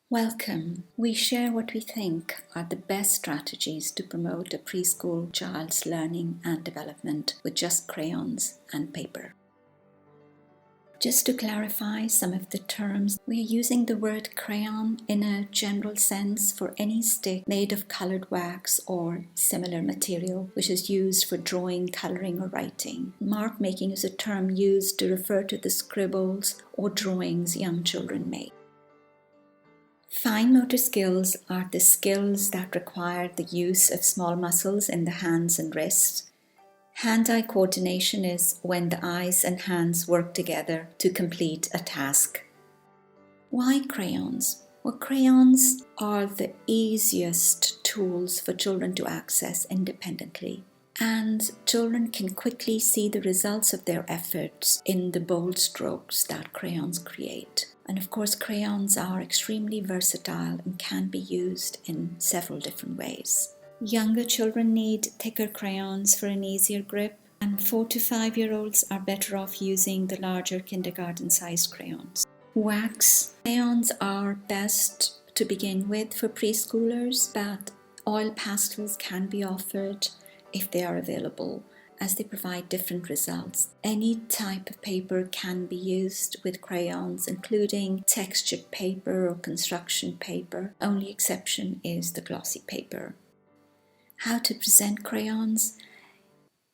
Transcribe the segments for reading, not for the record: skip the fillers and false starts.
Welcome. We share what we think are the best strategies to promote a preschool child's learning and development with just crayons and paper. Just to clarify some of the terms, we are using the word crayon in a general sense for any stick made of colored wax or similar material which is used for drawing, coloring or writing. Mark making is a term used to refer to the scribbles or drawings young children make. Fine motor skills are the skills that require the use of small muscles in the hands and wrists. Hand-eye coordination is when the eyes and hands work together to complete a task. Why crayons? Well, crayons are the easiest tools for children to access independently, and children can quickly see the results of their efforts in the bold strokes that crayons create. And of course, crayons are extremely versatile and can be used in several different ways. Younger children need thicker crayons for an easier grip, and 4 to 5-year-olds are better off using the larger kindergarten-sized crayons. Wax crayons are best to begin with for preschoolers, but oil pastels can be offered if they are available, as they provide different results. Any type of paper can be used with crayons, including textured paper or construction paper. Only exception is the glossy paper. How to present crayons?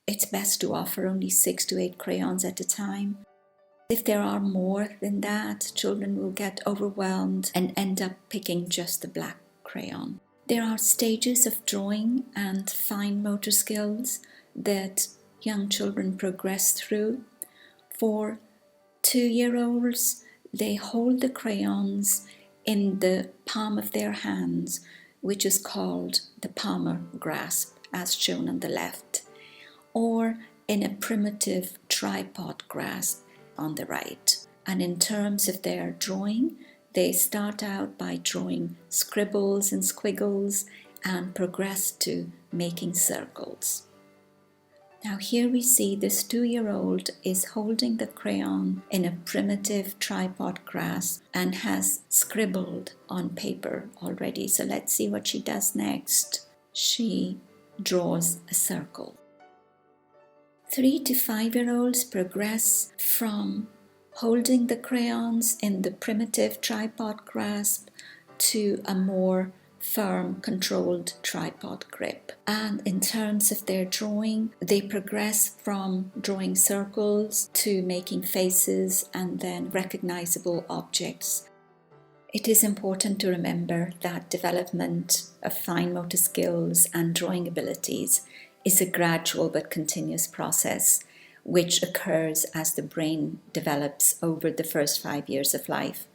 It's best to offer only 6 to 8 crayons at a time. If there are more than that, children will get overwhelmed and end up picking just the black crayon. There are stages of drawing and fine motor skills that young children progress through. For 2-year-olds, they hold the crayons in the palm of their hands, which is called the palmar grasp, as shown on the left, or in a primitive tripod grasp on the right. And in terms of their drawing, they start out by drawing scribbles and squiggles and progress to making circles. Now here we see this 2-year-old is holding the crayon in a primitive tripod grasp and has scribbled on paper already. So let's see what she does next. She draws a circle. 3 to 5-year-olds progress from holding the crayons in the primitive tripod grasp to a more firm, controlled tripod grip. And in terms of their drawing, they progress from drawing circles to making faces and then recognizable objects. It is important to remember that development of fine motor skills and drawing abilities is a gradual but continuous process which occurs as the brain develops over the first 5 years of life.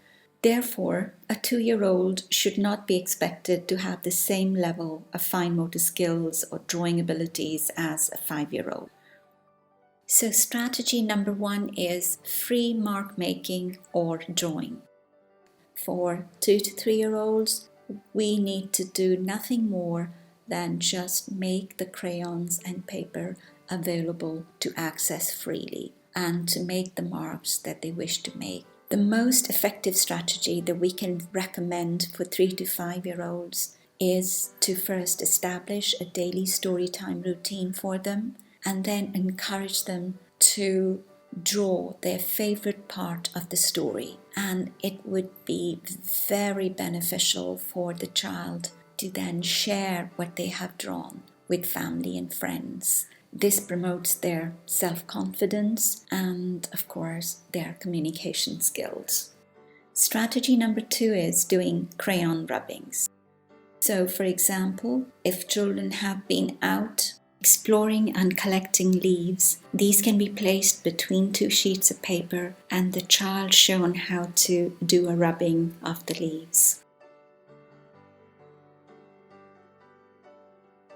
Therefore, a 2-year-old should not be expected to have the same level of fine motor skills or drawing abilities as a 5-year-old. So strategy number 1 is free mark making or drawing. For 2 to 3-year-olds, we need to do nothing more than just make the crayons and paper available to access freely and to make the marks that they wish to make. The most effective strategy that we can recommend for 3 to 5-year-olds is to first establish a daily story time routine for them and then encourage them to draw their favorite part of the story. And it would be very beneficial for the child to then share what they have drawn with family and friends. This promotes their self-confidence and, of course, their communication skills. Strategy number 2 is doing crayon rubbings. So, for example, if children have been out exploring and collecting leaves, these can be placed between 2 sheets of paper and the child shown how to do a rubbing of the leaves.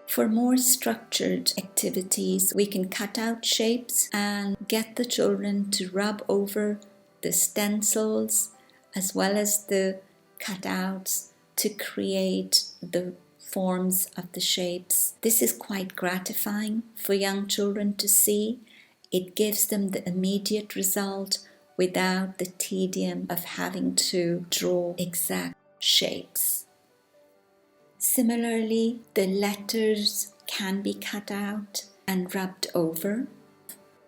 For more structured activities, we can cut out shapes and get the children to rub over the stencils as well as the cutouts to create the forms of the shapes. This is quite gratifying for young children to see. It gives them the immediate result without the tedium of having to draw exact shapes. Similarly, the letters can be cut out and rubbed over.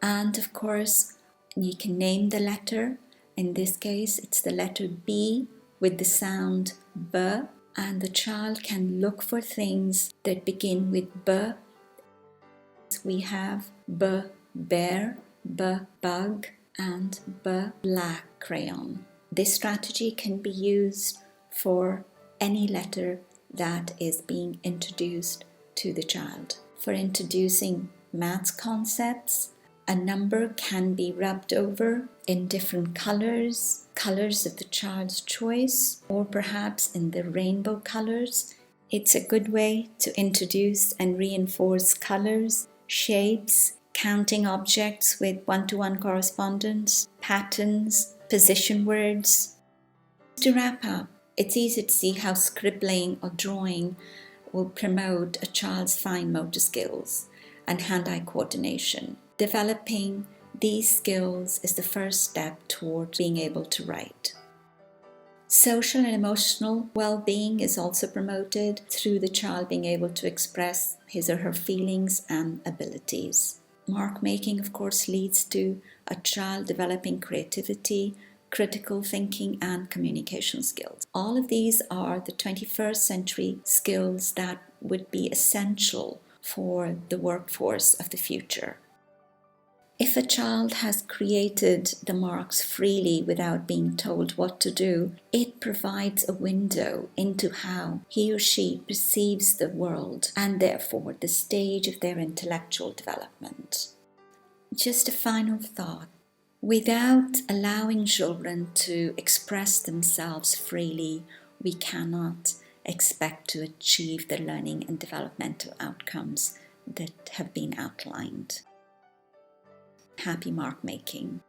And of course, you can name the letter. In this case, it's the letter B with the sound B. And the child can look for things that begin with B. We have B bear, B bug, and B black crayon. This strategy can be used for any letter that is being introduced to the child. For introducing maths concepts, a number can be rubbed over in different colors of the child's choice, or perhaps in the rainbow colors. It's a good way to introduce and reinforce colors, shapes, counting objects with one-to-one correspondence, patterns, position words. To wrap up, it's easy to see how scribbling or drawing will promote a child's fine motor skills and hand-eye coordination. Developing these skills is the first step toward being able to write. Social and emotional well-being is also promoted through the child being able to express his or her feelings and abilities. Mark making, of course, leads to a child developing creativity, critical thinking, and communication skills. All of these are the 21st century skills that would be essential for the workforce of the future. If a child has created the marks freely without being told what to do, it provides a window into how he or she perceives the world and therefore the stage of their intellectual development. Just a final thought. Without allowing children to express themselves freely, we cannot expect to achieve the learning and developmental outcomes that have been outlined. Happy mark making.